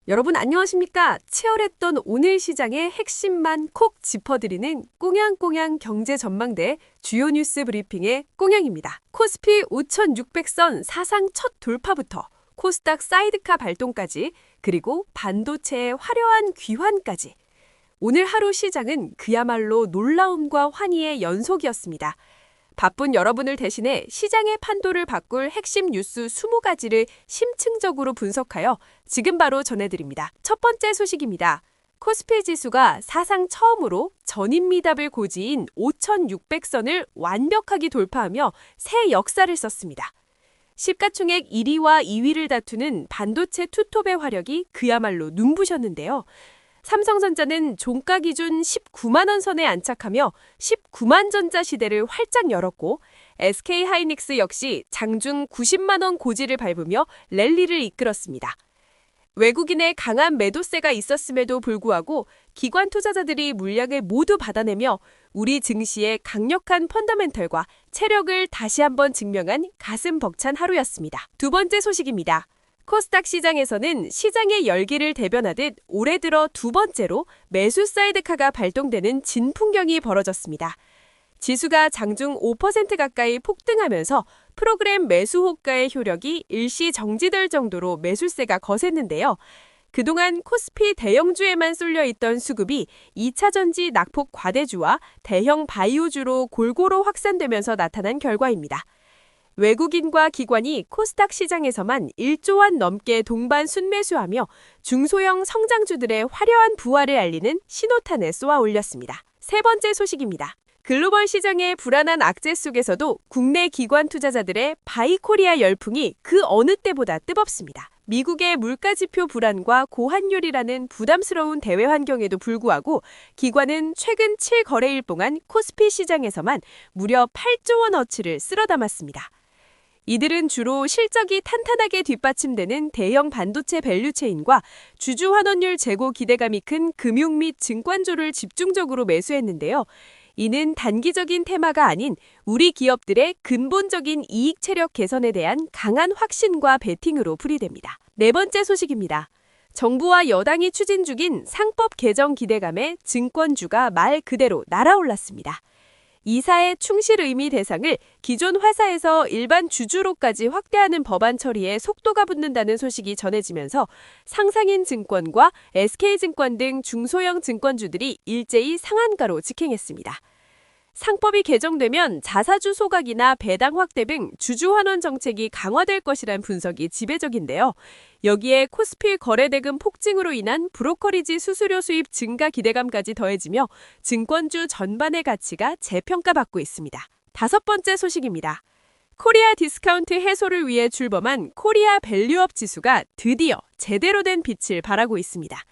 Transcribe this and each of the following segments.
여러분 안녕하십니까? 치열했던 오늘 시장의 핵심만 콕 짚어드리는 꽁양꽁양 경제 전망대 주요 뉴스 브리핑의 꽁양입니다. 코스피 5,600선 사상 첫 돌파부터 코스닥 사이드카 발동까지 그리고 반도체의 화려한 귀환까지 오늘 하루 시장은 그야말로 놀라움과 환희의 연속이었습니다. 바쁜 여러분을 대신해 시장의 판도를 바꿀 핵심 뉴스 20가지를 심층적으로 분석하여 지금 바로 전해드립니다. 첫 번째 소식입니다. 코스피 지수가 사상 처음으로 전임 미답을 고지인 5,600선을 완벽하게 돌파하며 새 역사를 썼습니다. 시가총액 1위와 2위를 다투는 반도체 투톱의 화력이 그야말로 눈부셨는데요. 삼성전자는 종가 기준 19만 원 선에 안착하며 19만 전자 시대를 활짝 열었고 SK하이닉스 역시 장중 90만 원 고지를 밟으며 랠리를 이끌었습니다. 외국인의 강한 매도세가 있었음에도 불구하고 기관 투자자들이 물량을 모두 받아내며 우리 증시의 강력한 펀더멘털과 체력을 다시 한번 증명한 가슴 벅찬 하루였습니다. 두 번째 소식입니다. 코스닥 시장에서는 시장의 열기를 대변하듯 올해 들어 두 번째로 매수 사이드카가 발동되는 진풍경이 벌어졌습니다. 지수가 장중 5% 가까이 폭등하면서 프로그램 매수 호가의 효력이 일시 정지될 정도로 매수세가 거셌는데요. 그동안 코스피 대형주에만 쏠려있던 수급이 2차전지 낙폭 과대주와 대형 바이오주로 골고루 확산되면서 나타난 결과입니다. 외국인과 기관이 코스닥 시장에서만 1조 원 넘게 동반 순매수하며 중소형 성장주들의 화려한 부활을 알리는 신호탄을 쏘아 올렸습니다. 세 번째 소식입니다. 글로벌 시장의 불안한 악재 속에서도 국내 기관 투자자들의 바이코리아 열풍이 그 어느 때보다 뜨겁습니다. 미국의 물가지표 불안과 고환율이라는 부담스러운 대외 환경에도 불구하고 기관은 최근 7거래일 동안 코스피 시장에서만 무려 8조 원어치를 쓸어 담았습니다. 이들은 주로 실적이 탄탄하게 뒷받침되는 대형 반도체 밸류체인과 주주 환원율 제고 기대감이 큰 금융 및 증권주를 집중적으로 매수했는데요. 이는 단기적인 테마가 아닌 우리 기업들의 근본적인 이익 체력 개선에 대한 강한 확신과 베팅으로 풀이됩니다. 네 번째 소식입니다. 정부와 여당이 추진 중인 상법 개정 기대감에 증권주가 말 그대로 날아올랐습니다. 이사의 충실 의미 대상을 기존 회사에서 일반 주주로까지 확대하는 법안 처리에 속도가 붙는다는 소식이 전해지면서 상상인 증권과 SK증권 등 중소형 증권주들이 일제히 상한가로 직행했습니다. 상법이 개정되면 자사주 소각이나 배당 확대 등 주주 환원 정책이 강화될 것이란 분석이 지배적인데요. 여기에 코스피 거래대금 폭증으로 인한 브로커리지 수수료 수입 증가 기대감까지 더해지며 증권주 전반의 가치가 재평가받고 있습니다. 다섯 번째 소식입니다. 코리아 디스카운트 해소를 위해 출범한 코리아 밸류업 지수가 드디어 제대로 된 빛을 발하고 있습니다.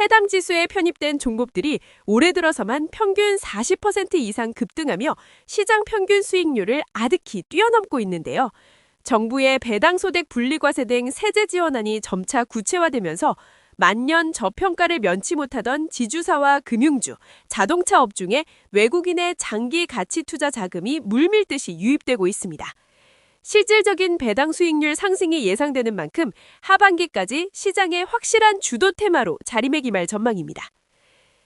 해당 지수에 편입된 종목들이 올해 들어서만 평균 40% 이상 급등하며 시장 평균 수익률을 아득히 뛰어넘고 있는데요. 정부의 배당 소득 분리과세 등 세제 지원안이 점차 구체화되면서 만년 저평가를 면치 못하던 지주사와 금융주, 자동차 업중에 외국인의 장기 가치 투자 자금이 물밀듯이 유입되고 있습니다. 실질적인 배당 수익률 상승이 예상되는 만큼 하반기까지 시장의 확실한 주도 테마로 자리매김할 전망입니다.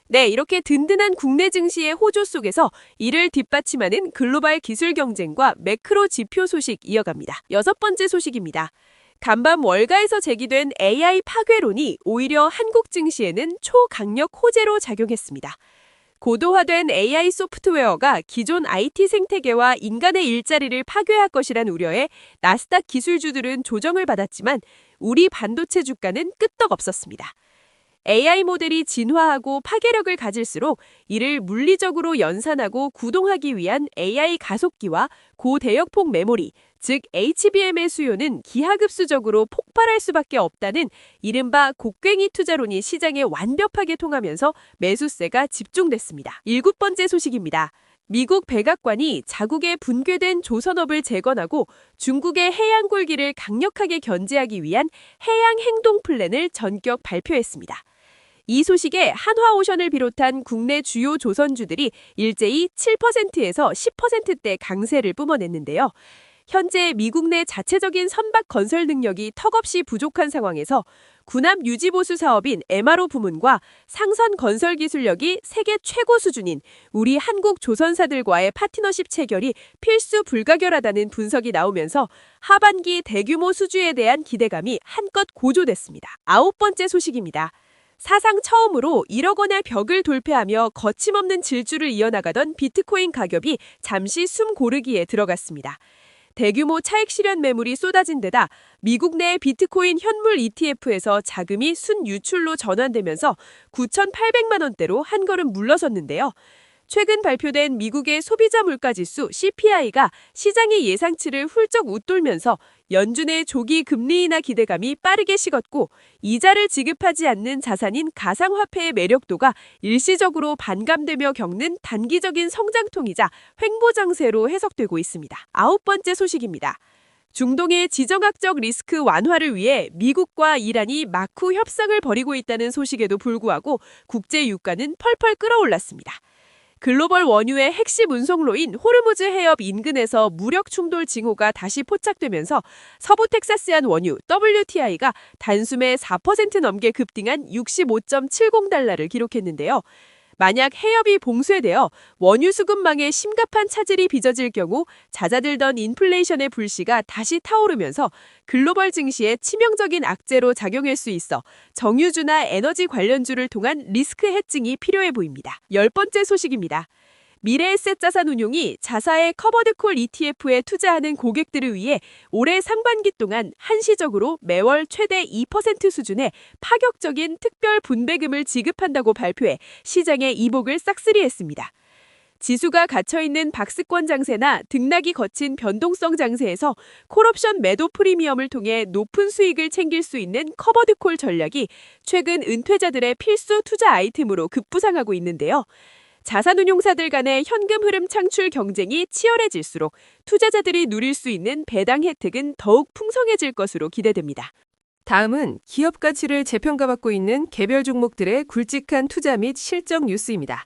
네, 이렇게 든든한 국내 증시의 호조 속에서 이를 뒷받침하는 글로벌 기술 경쟁과 매크로 지표 소식 이어갑니다. 여섯 번째 소식입니다. 간밤 월가에서 제기된 AI 파괴론이 오히려 한국 증시에는 초강력 호재로 작용했습니다. 고도화된 AI 소프트웨어가 기존 IT 생태계와 인간의 일자리를 파괴할 것이란 우려에 나스닥 기술주들은 조정을 받았지만 우리 반도체 주가는 끄떡없었습니다. AI 모델이 진화하고 파괴력을 가질수록 이를 물리적으로 연산하고 구동하기 위한 AI 가속기와 고대역폭 메모리, 즉 HBM의 수요는 기하급수적으로 폭발할 수밖에 없다는 이른바 곡괭이 투자론이 시장에 완벽하게 통하면서 매수세가 집중됐습니다. 일곱 번째 소식입니다. 미국 백악관이 자국의 붕괴된 조선업을 재건하고 중국의 해양 굴기를 강력하게 견제하기 위한 해양 행동 플랜을 전격 발표했습니다. 이 소식에 한화오션을 비롯한 국내 주요 조선주들이 일제히 7%에서 10%대 강세를 뿜어냈는데요. 현재 미국 내 자체적인 선박 건설 능력이 턱없이 부족한 상황에서 군함 유지보수 사업인 MRO 부문과 상선 건설 기술력이 세계 최고 수준인 우리 한국 조선사들과의 파트너십 체결이 필수 불가결하다는 분석이 나오면서 하반기 대규모 수주에 대한 기대감이 한껏 고조됐습니다. 9번째 소식입니다. 사상 처음으로 1억 원의 벽을 돌파하며 거침없는 질주를 이어나가던 비트코인 가격이 잠시 숨 고르기에 들어갔습니다. 대규모 차익 실현 매물이 쏟아진 데다 미국 내 비트코인 현물 ETF에서 자금이 순유출로 전환되면서 9,800만 원대로 한 걸음 물러섰는데요. 최근 발표된 미국의 소비자 물가지수 CPI가 시장의 예상치를 훌쩍 웃돌면서 연준의 조기 금리 인하 기대감이 빠르게 식었고 이자를 지급하지 않는 자산인 가상화폐의 매력도가 일시적으로 반감되며 겪는 단기적인 성장통이자 횡보장세로 해석되고 있습니다. 9번째 소식입니다. 중동의 지정학적 리스크 완화를 위해 미국과 이란이 마쿠 협상을 벌이고 있다는 소식에도 불구하고 국제 유가는 펄펄 끓어올랐습니다. 글로벌 원유의 핵심 운송로인 호르무즈 해협 인근에서 무력 충돌 징후가 다시 포착되면서 서부 텍사스안 원유 WTI가 단숨에 4% 넘게 급등한 65.70달러를 기록했는데요. 만약 해협이 봉쇄되어 원유 수급망에 심각한 차질이 빚어질 경우 잦아들던 인플레이션의 불씨가 다시 타오르면서 글로벌 증시에 치명적인 악재로 작용할 수 있어 정유주나 에너지 관련주를 통한 리스크 해칭이 필요해 보입니다. 10번째 소식입니다. 미래에셋 자산운용이 자사의 커버드콜 ETF에 투자하는 고객들을 위해 올해 상반기 동안 한시적으로 매월 최대 2% 수준의 파격적인 특별 분배금을 지급한다고 발표해 시장의 이복을 싹쓸이했습니다. 지수가 갇혀있는 박스권 장세나 등락이 거친 변동성 장세에서 콜옵션 매도 프리미엄을 통해 높은 수익을 챙길 수 있는 커버드콜 전략이 최근 은퇴자들의 필수 투자 아이템으로 급부상하고 있는데요. 자산운용사들 간의 현금 흐름 창출 경쟁이 치열해질수록 투자자들이 누릴 수 있는 배당 혜택은 더욱 풍성해질 것으로 기대됩니다. 다음은 기업 가치를 재평가받고 있는 개별 종목들의 굵직한 투자 및 실적 뉴스입니다.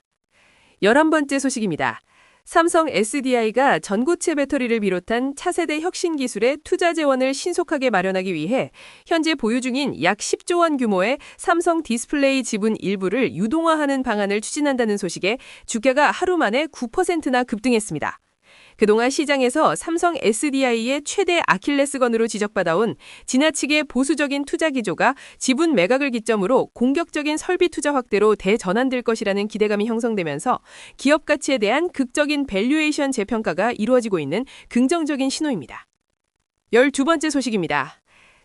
11번째 소식입니다. 삼성 SDI가 전고체 배터리를 비롯한 차세대 혁신 기술의 투자 재원을 신속하게 마련하기 위해 현재 보유 중인 약 10조 원 규모의 삼성 디스플레이 지분 일부를 유동화하는 방안을 추진한다는 소식에 주가가 하루 만에 9%나 급등했습니다. 그동안 시장에서 삼성 SDI의 최대 아킬레스건으로 지적받아온 지나치게 보수적인 투자 기조가 지분 매각을 기점으로 공격적인 설비 투자 확대로 대전환될 것이라는 기대감이 형성되면서 기업 가치에 대한 극적인 밸류에이션 재평가가 이루어지고 있는 긍정적인 신호입니다. 12번째 소식입니다.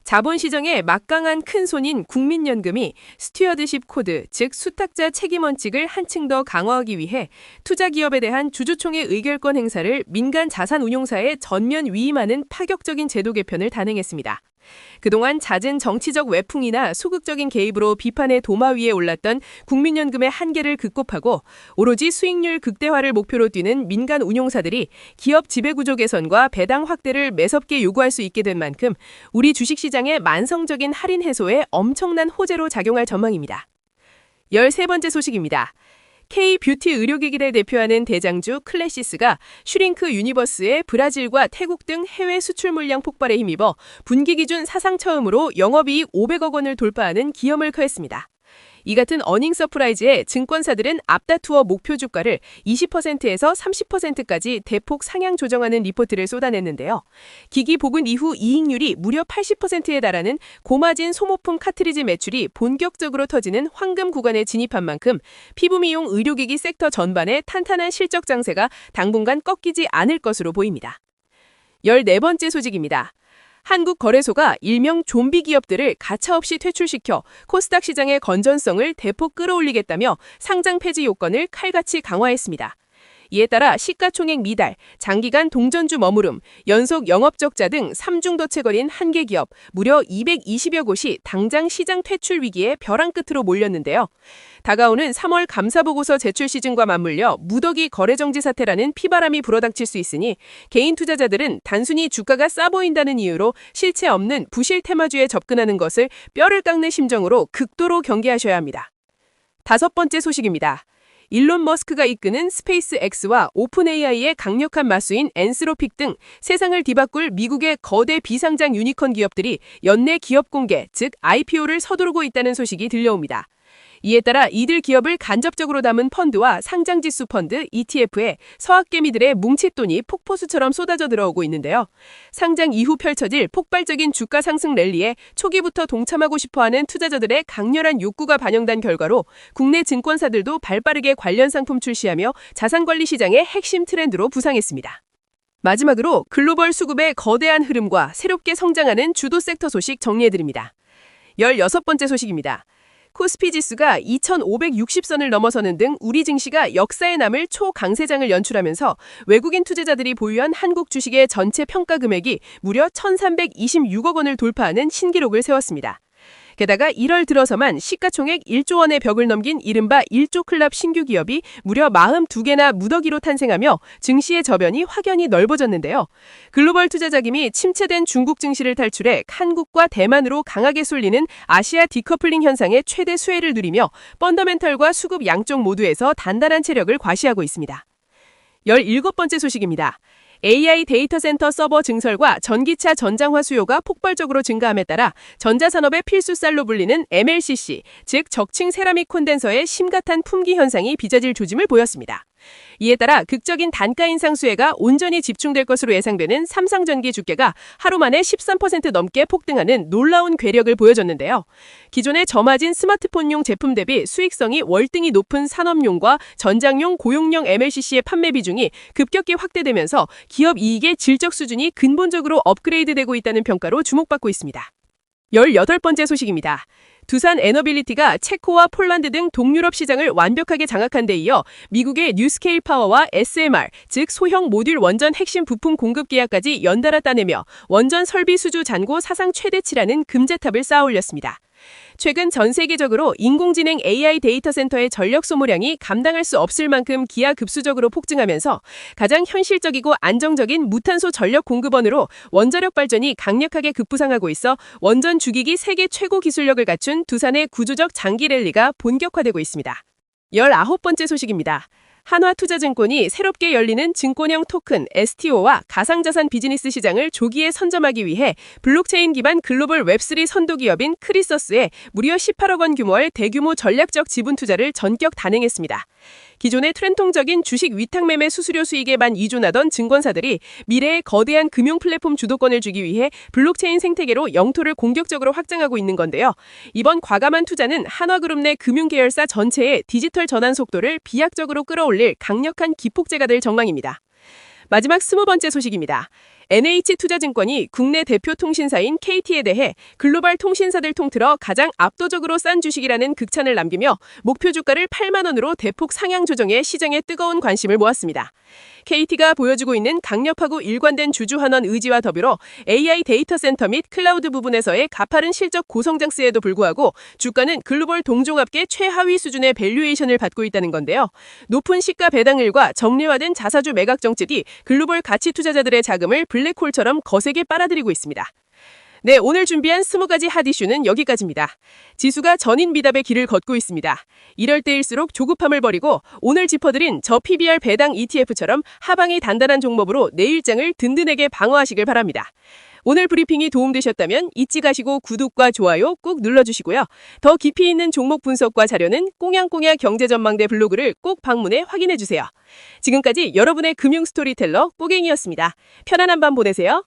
자본시장의 막강한 큰손인 국민연금이 스튜어드십 코드, 즉 수탁자 책임 원칙을 한층 더 강화하기 위해 투자기업에 대한 주주총회 의결권 행사를 민간 자산운용사에 전면 위임하는 파격적인 제도 개편을 단행했습니다. 그동안 잦은 정치적 외풍이나 소극적인 개입으로 비판의 도마 위에 올랐던 국민연금의 한계를 극복하고 오로지 수익률 극대화를 목표로 뛰는 민간 운용사들이 기업 지배구조 개선과 배당 확대를 매섭게 요구할 수 있게 된 만큼 우리 주식시장의 만성적인 할인 해소에 엄청난 호재로 작용할 전망입니다. 13번째 소식입니다. K-뷰티 의료기기를 대표하는 대장주 클래시스가 슈링크 유니버스의 브라질과 태국 등 해외 수출 물량 폭발에 힘입어 분기 기준 사상 처음으로 영업이익 500억 원을 돌파하는 기염을 커했습니다. 이 같은 어닝 서프라이즈에 증권사들은 앞다투어 목표 주가를 20%에서 30%까지 대폭 상향 조정하는 리포트를 쏟아냈는데요. 기기 복원 이후 이익률이 무려 80%에 달하는 고마진 소모품 카트리지 매출이 본격적으로 터지는 황금 구간에 진입한 만큼 피부 미용 의료기기 섹터 전반의 탄탄한 실적 장세가 당분간 꺾이지 않을 것으로 보입니다. 14번째 소식입니다. 한국거래소가 일명 좀비 기업들을 가차없이 퇴출시켜 코스닥 시장의 건전성을 대폭 끌어올리겠다며 상장 폐지 요건을 칼같이 강화했습니다. 이에 따라 시가총액 미달, 장기간 동전주 머무름, 연속 영업적자 등 3중도체 걸인 한계 기업 무려 220여 곳이 당장 시장 퇴출 위기에 벼랑 끝으로 몰렸는데요. 다가오는 3월 감사보고서 제출 시즌과 맞물려 무더기 거래정지 사태라는 피바람이 불어닥칠 수 있으니 개인 투자자들은 단순히 주가가 싸 보인다는 이유로 실체 없는 부실 테마주에 접근하는 것을 뼈를 깎는 심정으로 극도로 경계하셔야 합니다. 5번째 소식입니다. 일론 머스크가 이끄는 스페이스 X와 오픈 AI의 강력한 맞수인 엔스로픽 등 세상을 뒤바꿀 미국의 거대 비상장 유니콘 기업들이 연내 기업 공개, 즉 IPO를 서두르고 있다는 소식이 들려옵니다. 이에 따라 이들 기업을 간접적으로 담은 펀드와 상장지수 펀드, ETF에 서학개미들의 뭉칫돈이 폭포수처럼 쏟아져 들어오고 있는데요. 상장 이후 펼쳐질 폭발적인 주가 상승 랠리에 초기부터 동참하고 싶어하는 투자자들의 강렬한 욕구가 반영된 결과로 국내 증권사들도 발빠르게 관련 상품 출시하며 자산관리 시장의 핵심 트렌드로 부상했습니다. 마지막으로 글로벌 수급의 거대한 흐름과 새롭게 성장하는 주도 섹터 소식 정리해드립니다. 16번째 소식입니다. 코스피 지수가 2,560선을 넘어서는 등 우리 증시가 역사에 남을 초강세장을 연출하면서 외국인 투자자들이 보유한 한국 주식의 전체 평가 금액이 무려 1,326억 원을 돌파하는 신기록을 세웠습니다. 게다가 1월 들어서만 시가총액 1조 원의 벽을 넘긴 이른바 1조 클럽 신규 기업이 무려 42개나 무더기로 탄생하며 증시의 저변이 확연히 넓어졌는데요. 글로벌 투자 자금이 침체된 중국 증시를 탈출해 한국과 대만으로 강하게 쏠리는 아시아 디커플링 현상의 최대 수혜를 누리며 펀더멘털과 수급 양쪽 모두에서 단단한 체력을 과시하고 있습니다. 17번째 소식입니다. AI 데이터 센터 서버 증설과 전기차 전장화 수요가 폭발적으로 증가함에 따라 전자산업의 필수쌀로 불리는 MLCC, 즉 적층 세라믹 콘덴서의 심각한 품귀 현상이 빚어질 조짐을 보였습니다. 이에 따라 극적인 단가 인상 수혜가 온전히 집중될 것으로 예상되는 삼성전기 주가가 하루 만에 13% 넘게 폭등하는 놀라운 괴력을 보여줬는데요. 기존의 저마진 스마트폰용 제품 대비 수익성이 월등히 높은 산업용과 전장용 고용량 MLCC의 판매 비중이 급격히 확대되면서 기업 이익의 질적 수준이 근본적으로 업그레이드되고 있다는 평가로 주목받고 있습니다. 18번째 소식입니다. 두산 에너빌리티가 체코와 폴란드 등 동유럽 시장을 완벽하게 장악한 데 이어 미국의 뉴스케일 파워와 SMR, 즉 소형 모듈 원전 핵심 부품 공급 계약까지 연달아 따내며 원전 설비 수주 잔고 사상 최대치라는 금제탑을 쌓아올렸습니다. 최근 전 세계적으로 인공지능 AI 데이터 센터의 전력 소모량이 감당할 수 없을 만큼 기하급수적으로 폭증하면서 가장 현실적이고 안정적인 무탄소 전력 공급원으로 원자력 발전이 강력하게 급부상하고 있어 원전 주기기 세계 최고 기술력을 갖춘 두산의 구조적 장기 랠리가 본격화되고 있습니다. 19번째 소식입니다. 한화투자증권이 새롭게 열리는 증권형 토큰 STO와 가상자산 비즈니스 시장을 조기에 선점하기 위해 블록체인 기반 글로벌 웹3 선도 기업인 크리서스에 무려 18억 원 규모의 대규모 전략적 지분 투자를 전격 단행했습니다. 기존의 트렌통적인 주식 위탁매매 수수료 수익에만 의존하던 증권사들이 미래의 거대한 금융 플랫폼 주도권을 주기 위해 블록체인 생태계로 영토를 공격적으로 확장하고 있는 건데요. 이번 과감한 투자는 한화그룹 내 금융계열사 전체의 디지털 전환 속도를 비약적으로 끌어올릴 강력한 기폭제가 될 전망입니다. 마지막 20번째 소식입니다. NH투자증권이 국내 대표 통신사인 KT에 대해 글로벌 통신사들 통틀어 가장 압도적으로 싼 주식이라는 극찬을 남기며 목표 주가를 8만 원으로 대폭 상향 조정해 시장에 뜨거운 관심을 모았습니다. KT가 보여주고 있는 강력하고 일관된 주주환원 의지와 더불어 AI 데이터 센터 및 클라우드 부분에서의 가파른 실적 고성장세에도 불구하고 주가는 글로벌 동종업계 최하위 수준의 밸류에이션을 받고 있다는 건데요. 높은 시가 배당률과 정례화된 자사주 매각 정책이 글로벌 가치 투자자들의 자금을 블랙홀처럼 거세게 빨아들이고 있습니다. 네, 오늘 준비한 20가지 핫 이슈는 여기까지입니다. 지수가 전인 미답의 길을 걷고 있습니다. 이럴 때일수록 조급함을 버리고 오늘 짚어드린 저 PBR 배당 ETF처럼 하방이 단단한 종목으로 내일장을 든든하게 방어하시길 바랍니다. 오늘 브리핑이 도움되셨다면 잊지 가시고 구독과 좋아요 꼭 눌러주시고요. 더 깊이 있는 종목 분석과 자료는 꽁냥꽁냥 경제전망대 블로그를 꼭 방문해 확인해주세요. 지금까지 여러분의 금융 스토리텔러 꼬갱이였습니다. 편안한 밤 보내세요.